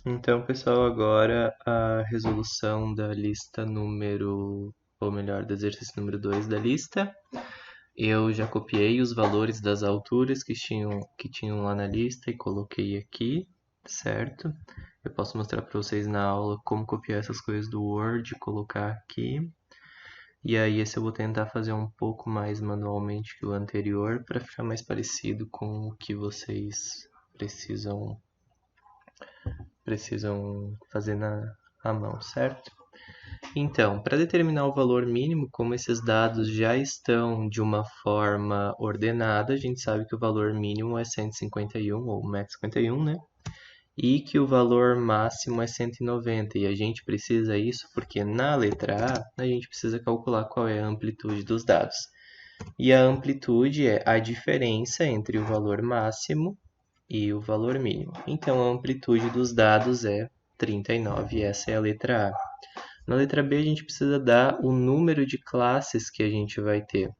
Então, pessoal, agora a resolução da lista número, ou melhor, do exercício número 2 da lista. Eu já copiei os valores das alturas que tinham lá na lista e coloquei aqui, certo? Eu posso mostrar para vocês na aula como copiar essas coisas do Word, colocar aqui. E aí esse eu vou tentar fazer um pouco mais manualmente que o anterior para ficar mais parecido com o que vocês precisam fazer à mão, certo? Então, para determinar o valor mínimo, como esses dados já estão de uma forma ordenada, a gente sabe que o valor mínimo é 151, ou 1,51 m, né? E que o valor máximo é 190. E a gente precisa isso porque na letra A, a gente precisa calcular qual é a amplitude dos dados. E a amplitude é a diferença entre o valor máximo e o valor mínimo. Então, a amplitude dos dados é 39, e essa é a letra A. Na letra B, a gente precisa dar o número de classes que a gente vai ter.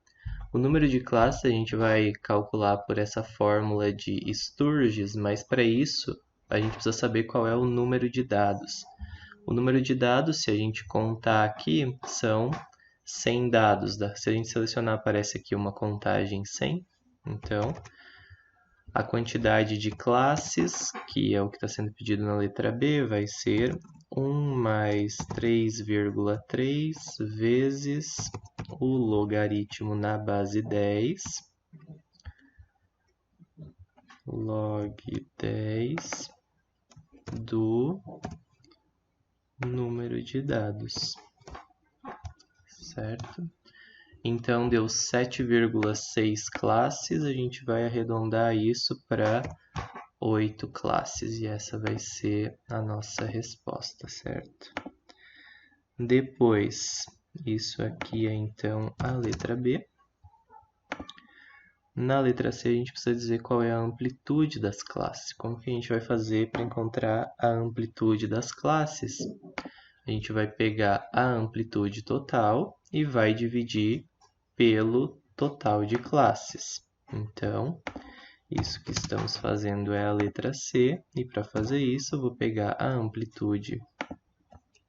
O número de classes a gente vai calcular por essa fórmula de Sturges, mas para isso a gente precisa saber qual é o número de dados. O número de dados, se a gente contar aqui, são 100 dados. Se a gente selecionar, aparece aqui uma contagem 100. Então, a quantidade de classes, que é o que está sendo pedido na letra B, vai ser 1 mais 3,3 vezes o logaritmo na base 10, log 10 do número de dados, certo? Então, deu 7,6 classes, a gente vai arredondar isso para 8 classes, e essa vai ser a nossa resposta, certo? Depois, isso aqui é então a letra B. Na letra C, a gente precisa dizer qual é a amplitude das classes. Como que a gente vai fazer para encontrar a amplitude das classes? A gente vai pegar a amplitude total e vai dividir pelo total de classes. Então, isso que estamos fazendo é a letra C, e para fazer isso eu vou pegar a amplitude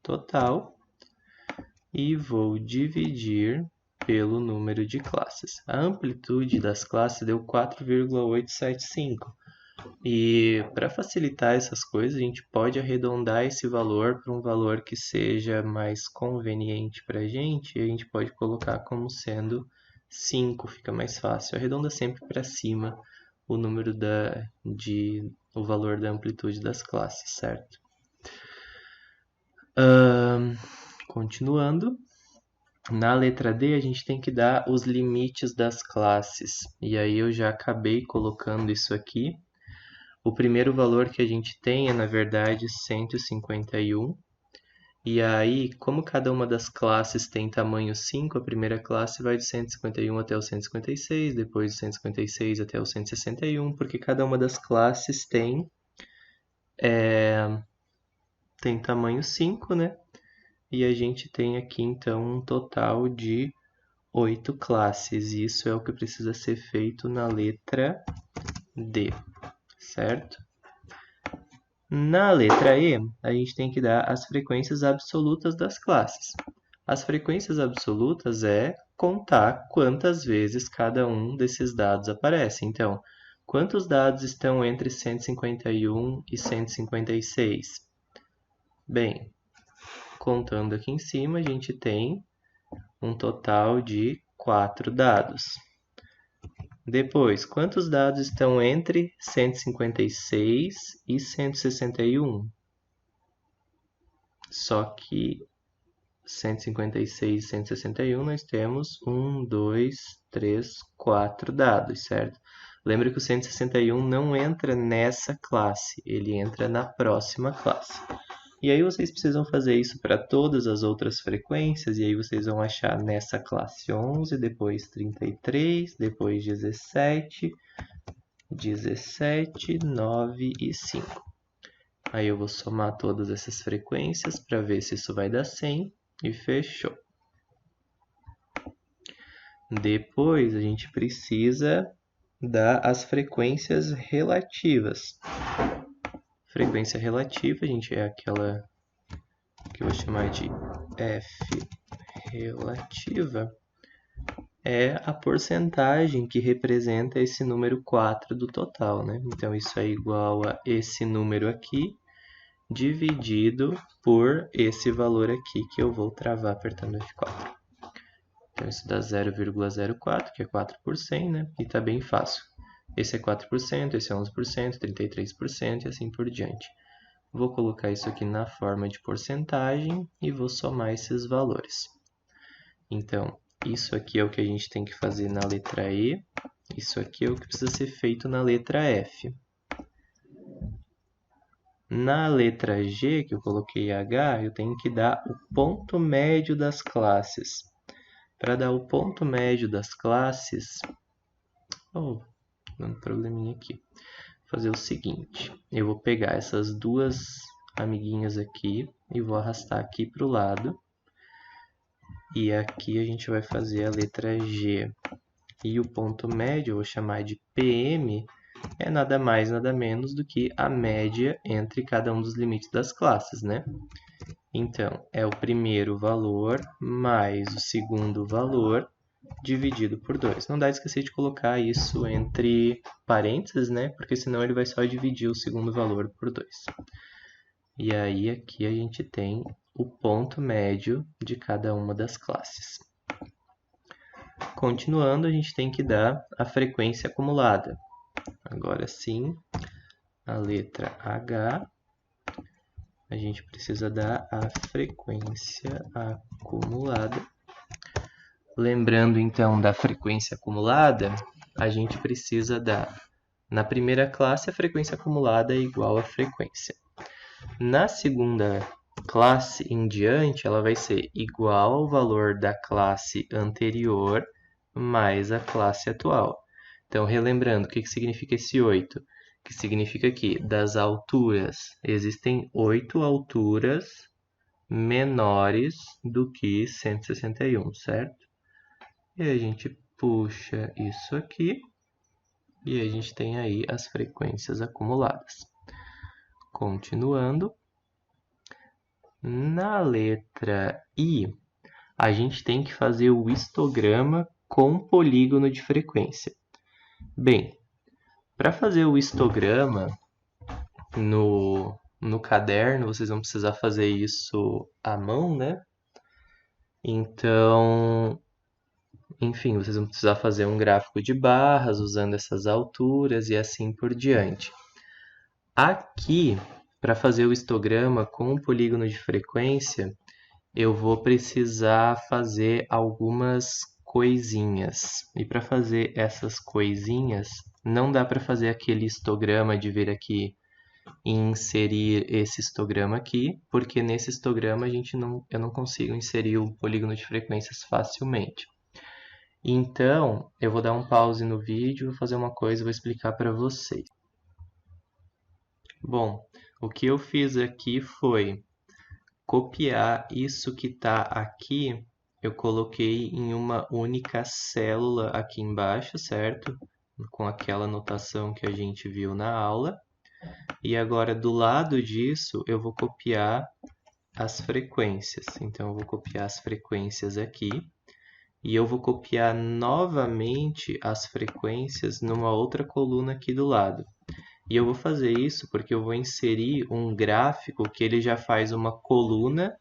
total e vou dividir pelo número de classes. A amplitude das classes deu 4,875. E para facilitar essas coisas, a gente pode arredondar esse valor para um valor que seja mais conveniente para a gente, e a gente pode colocar como sendo 5, fica mais fácil. Arredonda sempre para cima o número o valor da amplitude das classes, certo? Continuando, na letra D a gente tem que dar os limites das classes, e aí eu já acabei colocando isso aqui. O primeiro valor que a gente tem é, na verdade, 151. E aí, como cada uma das classes tem tamanho 5, a primeira classe vai de 151 até o 156, depois de 156 até o 161, porque cada uma das classes tem tamanho 5, né? E a gente tem aqui, então, um total de 8 classes. E isso é o que precisa ser feito na letra D, certo? Na letra E, a gente tem que dar as frequências absolutas das classes. As frequências absolutas é contar quantas vezes cada um desses dados aparece. Então, quantos dados estão entre 151 e 156? Bem, contando aqui em cima, a gente tem um total de 4 dados. Depois, quantos dados estão entre 156 e 161? Só que 156 e 161 nós temos 1, 2, 3, 4 dados, certo? Lembra que o 161 não entra nessa classe, ele entra na próxima classe. E aí vocês precisam fazer isso para todas as outras frequências, e aí vocês vão achar nessa classe 11, depois 33, depois 17, 17, 9 e 5. Aí eu vou somar todas essas frequências para ver se isso vai dar 100 e fechou. Depois a gente precisa dar as frequências relativas. Frequência relativa, a gente é aquela que eu vou chamar de F relativa, é a porcentagem que representa esse número 4 do total, né? Então, isso é igual a esse número aqui, dividido por esse valor aqui, que eu vou travar apertando F4. Então, isso dá 0,04, que é 4 por 100, né? E tá bem fácil. Esse é 4%, esse é 11%, 33% e assim por diante. Vou colocar isso aqui na forma de porcentagem e vou somar esses valores. Então, isso aqui é o que a gente tem que fazer na letra E, isso aqui é o que precisa ser feito na letra F. Na letra G, que eu coloquei H, eu tenho que dar o ponto médio das classes. Para dar o ponto médio das classes, dando um probleminha aqui, vou fazer o seguinte, eu vou pegar essas duas amiguinhas aqui e vou arrastar aqui para o lado. E aqui a gente vai fazer a letra G. E o ponto médio, eu vou chamar de PM, é nada mais, nada menos do que a média entre cada um dos limites das classes, né? Então, é o primeiro valor mais o segundo valor dividido por 2. Não dá de esquecer de colocar isso entre parênteses, né? Porque senão ele vai só dividir o segundo valor por 2. E aí aqui a gente tem o ponto médio de cada uma das classes. Continuando, a gente tem que dar a frequência acumulada. Agora sim, a letra H, a gente precisa dar a frequência acumulada. Lembrando então da frequência acumulada, a gente precisa dar, na primeira classe, a frequência acumulada é igual à frequência. Na segunda classe em diante, ela vai ser igual ao valor da classe anterior mais a classe atual. Então, relembrando, o que significa esse 8? Que significa que das alturas, existem 8 alturas menores do que 161, certo? E a gente puxa isso aqui e a gente tem aí as frequências acumuladas. Continuando, na letra I, a gente tem que fazer o histograma com polígono de frequência. Bem, para fazer o histograma no caderno, vocês vão precisar fazer isso à mão, né? Então, enfim, vocês vão precisar fazer um gráfico de barras usando essas alturas e assim por diante. Aqui, para fazer o histograma com o polígono de frequência, eu vou precisar fazer algumas coisinhas. E para fazer essas coisinhas, não dá para fazer aquele histograma de vir aqui e inserir esse histograma aqui, porque nesse histograma eu não consigo inserir o polígono de frequências facilmente. Então, eu vou dar um pause no vídeo, vou fazer uma coisa e vou explicar para vocês. Bom, o que eu fiz aqui foi copiar isso que está aqui, eu coloquei em uma única célula aqui embaixo, certo? Com aquela notação que a gente viu na aula. E agora, do lado disso, eu vou copiar as frequências. Então, eu vou copiar as frequências aqui. E eu vou copiar novamente as frequências numa outra coluna aqui do lado. E eu vou fazer isso porque eu vou inserir um gráfico que ele já faz uma coluna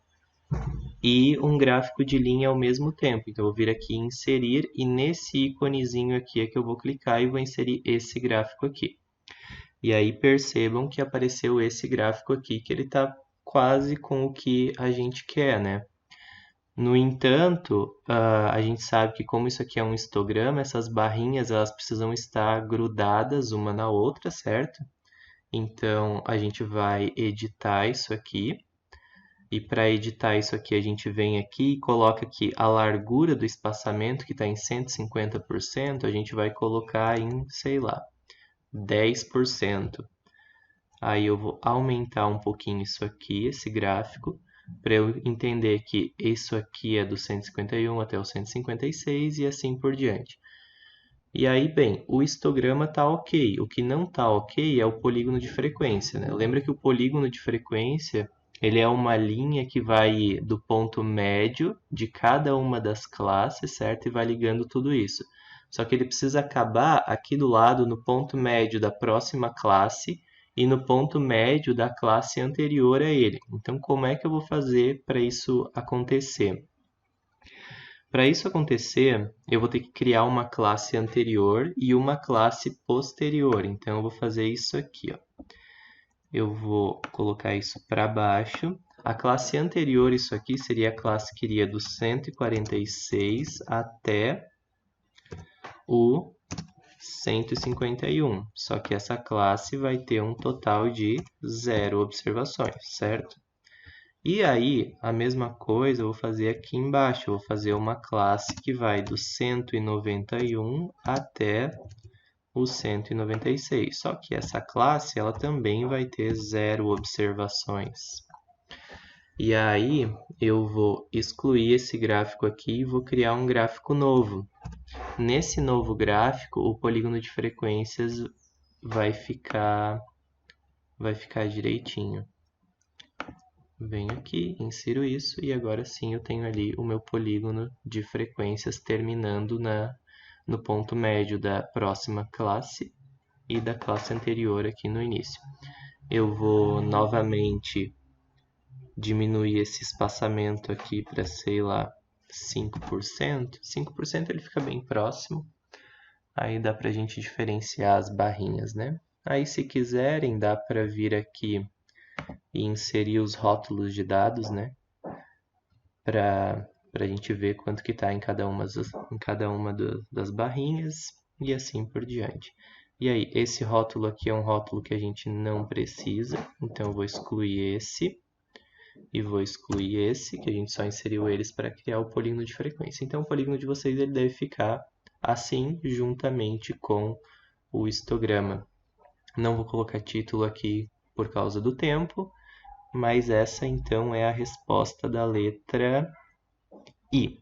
e um gráfico de linha ao mesmo tempo. Então, eu vou vir aqui em inserir e nesse íconezinho aqui é que eu vou clicar e vou inserir esse gráfico aqui. E aí percebam que apareceu esse gráfico aqui, que ele está quase com o que a gente quer, né? No entanto, a gente sabe que como isso aqui é um histograma, essas barrinhas elas precisam estar grudadas uma na outra, certo? Então, a gente vai editar isso aqui. E para editar isso aqui, a gente vem aqui e coloca aqui a largura do espaçamento, que está em 150%, a gente vai colocar em, sei lá, 10%. Aí eu vou aumentar um pouquinho isso aqui, esse gráfico, para eu entender que isso aqui é do 151 até o 156 e assim por diante. E aí, bem, o histograma está ok. O que não está ok é o polígono de frequência, né? Lembra que o polígono de frequência ele é uma linha que vai do ponto médio de cada uma das classes, certo? E vai ligando tudo isso. Só que ele precisa acabar aqui do lado no ponto médio da próxima classe e no ponto médio da classe anterior a ele. Então, como é que eu vou fazer para isso acontecer? Para isso acontecer, eu vou ter que criar uma classe anterior e uma classe posterior. Então, eu vou fazer isso aqui, ó. Eu vou colocar isso para baixo. A classe anterior, isso aqui, seria a classe que iria do 146 até o 151. Só que essa classe vai ter um total de 0 observações, certo? E aí, a mesma coisa eu vou fazer aqui embaixo. Eu vou fazer uma classe que vai do 191 até o 196. Só que essa classe ela também vai ter 0 observações. E aí, eu vou excluir esse gráfico aqui e vou criar um gráfico novo. Nesse novo gráfico, o polígono de frequências vai ficar direitinho. Venho aqui, insiro isso e agora sim eu tenho ali o meu polígono de frequências terminando no ponto médio da próxima classe e da classe anterior aqui no início. Eu vou novamente diminuir esse espaçamento aqui para, sei lá, 5%. 5% ele fica bem próximo. Aí dá para a gente diferenciar as barrinhas, né? Aí se quiserem, dá para vir aqui e inserir os rótulos de dados, né? Para a gente ver quanto que está em cada uma das barrinhas e assim por diante. E aí, esse rótulo aqui é um rótulo que a gente não precisa, então eu vou excluir esse e vou excluir esse, que a gente só inseriu eles para criar o polígono de frequência. Então, o polígono de vocês ele deve ficar assim, juntamente com o histograma. Não vou colocar título aqui por causa do tempo, mas essa então é a resposta da letra I.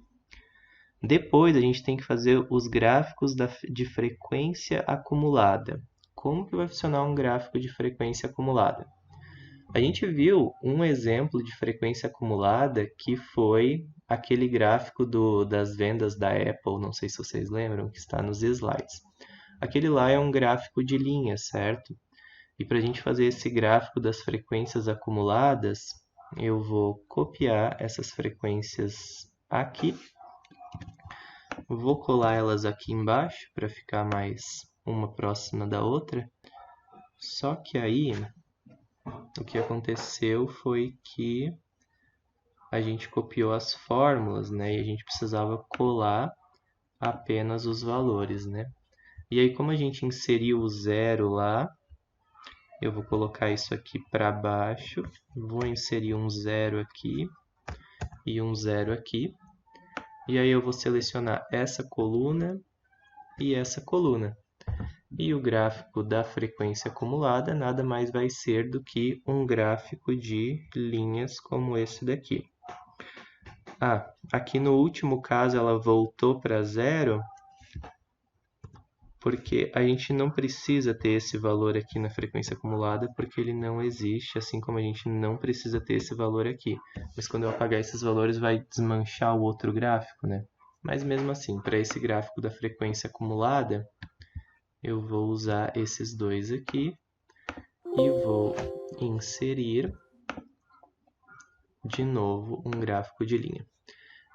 Depois a gente tem que fazer os gráficos de frequência acumulada. Como que vai funcionar um gráfico de frequência acumulada? A gente viu um exemplo de frequência acumulada que foi aquele gráfico das vendas da Apple, não sei se vocês lembram, que está nos slides. Aquele lá é um gráfico de linhas, certo? E para a gente fazer esse gráfico das frequências acumuladas, eu vou copiar essas frequências aqui, vou colar elas aqui embaixo para ficar mais uma próxima da outra. Só que aí, o que aconteceu foi que a gente copiou as fórmulas, né? E a gente precisava colar apenas os valores, né? E aí, como a gente inseriu o zero lá, eu vou colocar isso aqui para baixo, vou inserir um zero aqui e um zero aqui. E aí eu vou selecionar essa coluna e essa coluna. E o gráfico da frequência acumulada nada mais vai ser do que um gráfico de linhas como esse daqui. Aqui no último caso ela voltou para zero, porque a gente não precisa ter esse valor aqui na frequência acumulada, porque ele não existe, assim como a gente não precisa ter esse valor aqui. Mas quando eu apagar esses valores vai desmanchar o outro gráfico, né? Mas mesmo assim, para esse gráfico da frequência acumulada, eu vou usar esses dois aqui e vou inserir de novo um gráfico de linha.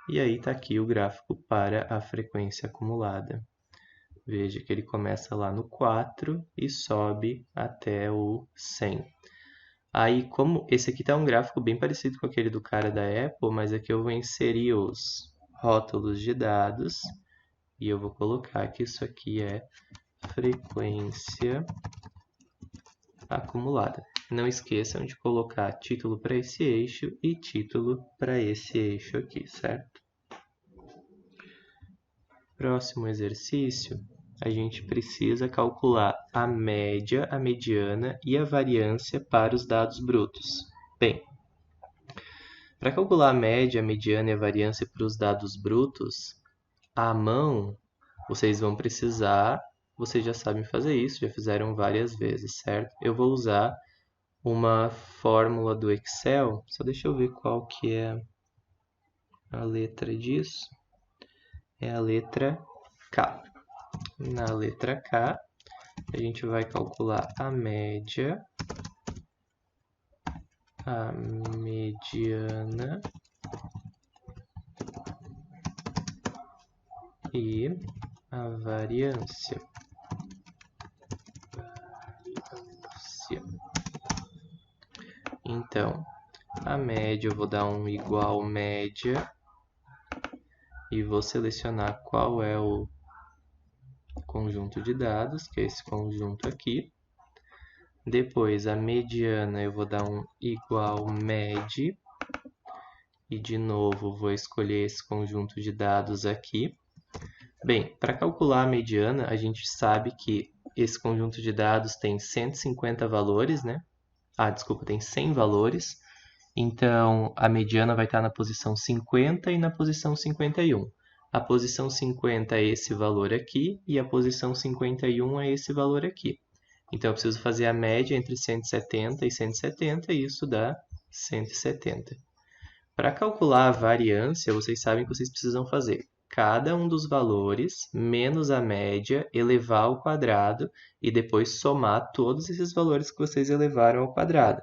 E aí está aqui o gráfico para a frequência acumulada. Veja que ele começa lá no 4 e sobe até o 100. Aí, como esse aqui está um gráfico bem parecido com aquele do cara da Apple, mas aqui eu vou inserir os rótulos de dados e eu vou colocar que isso aqui é frequência acumulada. Não esqueçam de colocar título para esse eixo e título para esse eixo aqui, certo? Próximo exercício, a gente precisa calcular a média, a mediana e a variância para os dados brutos. Bem, para calcular a média, a mediana e a variância para os dados brutos, à mão, vocês vão precisar, vocês já sabem fazer isso, já fizeram várias vezes, certo? Eu vou usar uma fórmula do Excel, só deixa eu ver qual que é a letra disso. É a letra K. Na letra K, a gente vai calcular a média, a mediana e a variância. Então, a média eu vou dar um igual média e vou selecionar qual é o conjunto de dados, que é esse conjunto aqui. Depois, a mediana eu vou dar um igual med e de novo vou escolher esse conjunto de dados aqui. Bem, para calcular a mediana, a gente sabe que esse conjunto de dados tem 150 valores, né? Desculpa, tem 100 valores. Então, a mediana vai estar na posição 50 e na posição 51. A posição 50 é esse valor aqui e a posição 51 é esse valor aqui. Então, eu preciso fazer a média entre 170 e 170 e isso dá 170. Para calcular a variância, vocês sabem que vocês precisam fazer cada um dos valores menos a média, elevar ao quadrado e depois somar todos esses valores que vocês elevaram ao quadrado.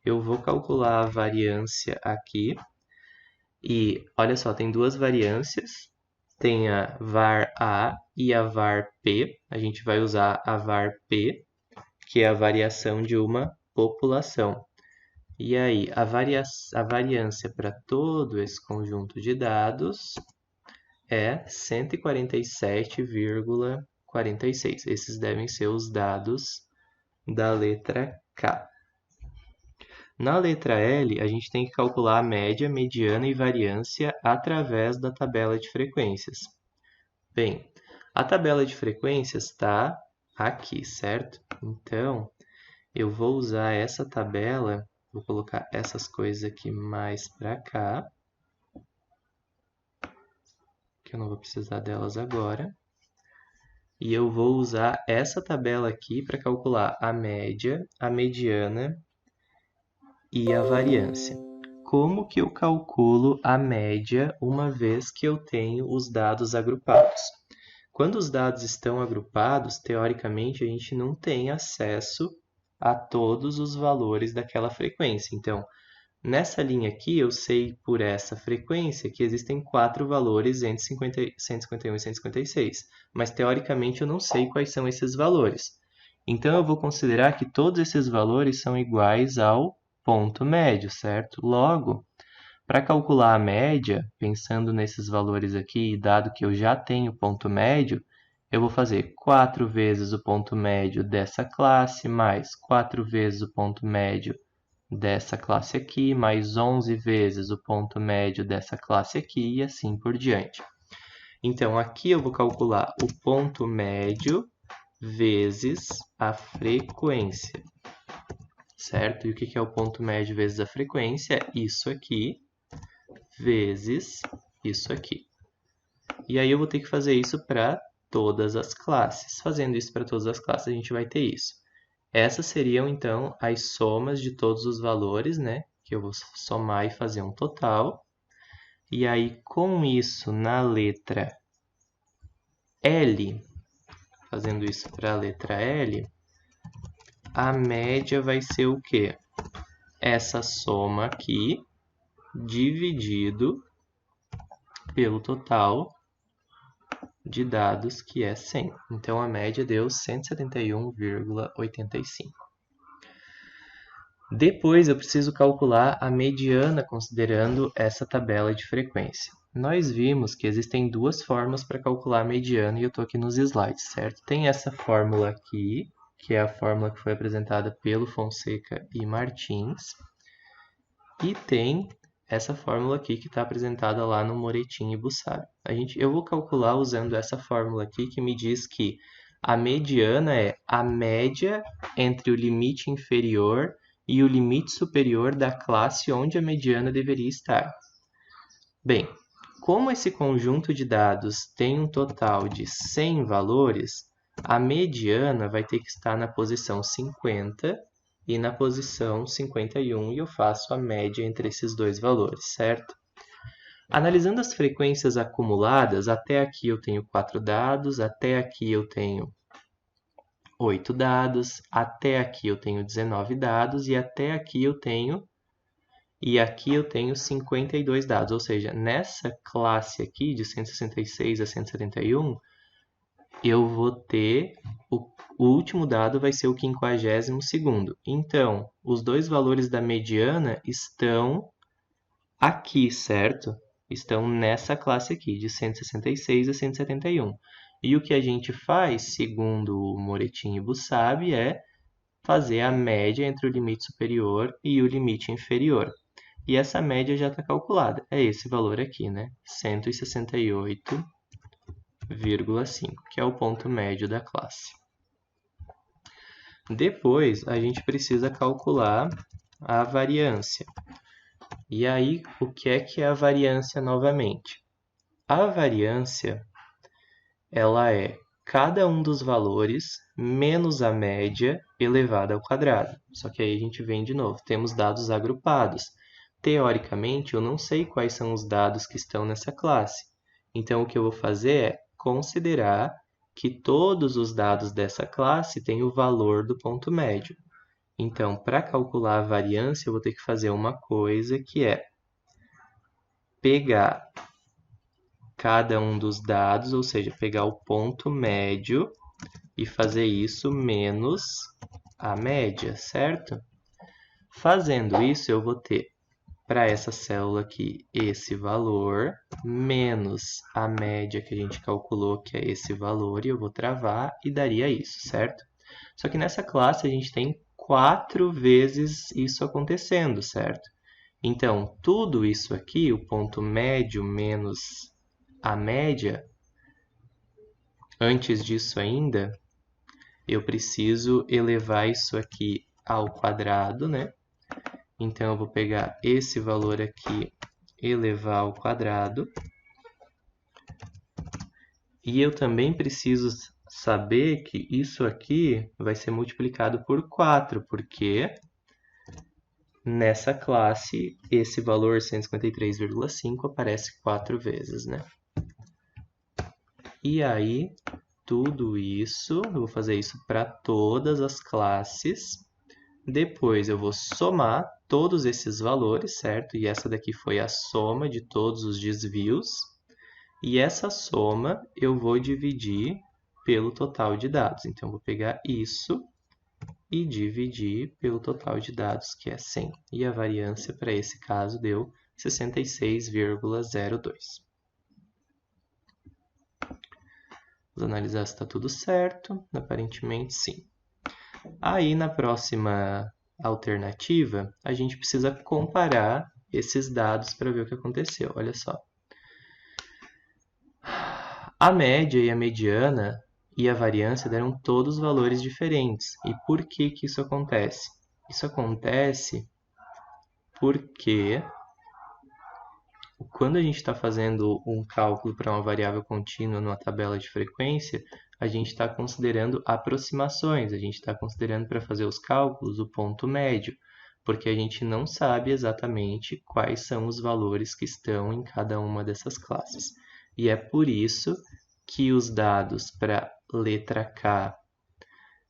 Eu vou calcular a variância aqui e olha só, tem duas variâncias. Tem a var A e a var P. A gente vai usar a var P, que é a variação de uma população. E aí, a variância para todo esse conjunto de dados é 147,46. Esses devem ser os dados da letra K. Na letra L, a gente tem que calcular a média, mediana e variância através da tabela de frequências. Bem, a tabela de frequências está aqui, certo? Então, eu vou usar essa tabela, vou colocar essas coisas aqui mais para cá, que eu não vou precisar delas agora. E eu vou usar essa tabela aqui para calcular a média, a mediana e a variância. Como que eu calculo a média uma vez que eu tenho os dados agrupados? Quando os dados estão agrupados, teoricamente, a gente não tem acesso a todos os valores daquela frequência. Então, nessa linha aqui, eu sei por essa frequência que existem 4 valores entre 151 e 156, mas teoricamente eu não sei quais são esses valores. Então, eu vou considerar que todos esses valores são iguais ao ponto médio, certo? Logo, para calcular a média, pensando nesses valores aqui, dado que eu já tenho ponto médio, eu vou fazer 4 vezes o ponto médio dessa classe, mais 4 vezes o ponto médio dessa classe aqui, mais 11 vezes o ponto médio dessa classe aqui, e assim por diante. Então, aqui eu vou calcular o ponto médio vezes a frequência, certo? E o que é o ponto médio vezes a frequência? Isso aqui vezes isso aqui. E aí eu vou ter que fazer isso para todas as classes. Fazendo isso para todas as classes, a gente vai ter isso. Essas seriam, então, as somas de todos os valores, né? Que eu vou somar e fazer um total. E aí, com isso, na letra L, fazendo isso para a letra L, a média vai ser o quê? Essa soma aqui, dividido pelo total de dados, que é 100. Então, a média deu 171,85. Depois, eu preciso calcular a mediana considerando essa tabela de frequência. Nós vimos que existem duas formas para calcular a mediana e eu estou aqui nos slides, certo? Tem essa fórmula aqui, que é a fórmula que foi apresentada pelo Fonseca e Martins, e tem essa fórmula aqui que está apresentada lá no Moretin e Bussari. Eu vou calcular usando essa fórmula aqui que me diz que a mediana é a média entre o limite inferior e o limite superior da classe onde a mediana deveria estar. Bem, Como esse conjunto de dados tem um total de 100 valores, a mediana vai ter que estar na posição 50 e na posição 51, e eu faço a média entre esses dois valores, certo? Analisando as frequências acumuladas, até aqui eu tenho 4 dados, até aqui eu tenho 8 dados, até aqui eu tenho 19 dados e até aqui eu tenho 52 dados, ou seja, nessa classe aqui de 166 a 171, eu vou ter o último dado vai ser o 52º. Então, os dois valores da mediana estão aqui, certo? Estão nessa classe aqui, de 166 a 171. E o que a gente faz, segundo o Moretin e Busabi, é fazer a média entre o limite superior e o limite inferior. E essa média já está calculada. É esse valor aqui, né? 168,5, que é o ponto médio da classe. Depois, a gente precisa calcular a variância. E aí, o que é a variância novamente? A variância, ela é cada um dos valores menos a média elevada ao quadrado. Só que aí a gente vem de novo, temos dados agrupados. Teoricamente, eu não sei quais são os dados que estão nessa classe. Então, o que eu vou fazer é considerar que todos os dados dessa classe têm o valor do ponto médio. Então, para calcular a variância, eu vou ter que fazer uma coisa que é pegar cada um dos dados, ou seja, pegar o ponto médio e fazer isso menos a média, certo? Fazendo isso, eu vou ter para essa célula aqui esse valor menos a média que a gente calculou, que é esse valor, e eu vou travar e daria isso, certo? Só que nessa classe a gente tem 4 vezes isso acontecendo, certo? Então, tudo isso aqui, o ponto médio menos a média, antes disso ainda, eu preciso elevar isso aqui ao quadrado, né? Então, eu vou pegar esse valor aqui, elevar ao quadrado. E eu também preciso saber que isso aqui vai ser multiplicado por 4, porque nessa classe, esse valor 153,5 aparece 4 vezes, né? E aí, tudo isso, eu vou fazer isso para todas as classes. Depois eu vou somar todos esses valores, certo? E essa daqui foi a soma de todos os desvios. E essa soma eu vou dividir pelo total de dados. Então, eu vou pegar isso e dividir pelo total de dados, que é 100. E a variância para esse caso deu 66,02. Vamos analisar se está tudo certo. Aparentemente, sim. Aí, na próxima alternativa, a gente precisa comparar esses dados para ver o que aconteceu. Olha só. A média e a mediana e a variância deram todos valores diferentes. E por que isso acontece? Isso acontece porque quando a gente está fazendo um cálculo para uma variável contínua numa tabela de frequência, a gente está considerando aproximações, a gente está considerando para fazer os cálculos o ponto médio, porque a gente não sabe exatamente quais são os valores que estão em cada uma dessas classes. E é por isso que os dados para letra K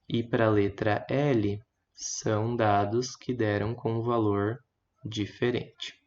e para a letra L são dados que deram com um valor diferente.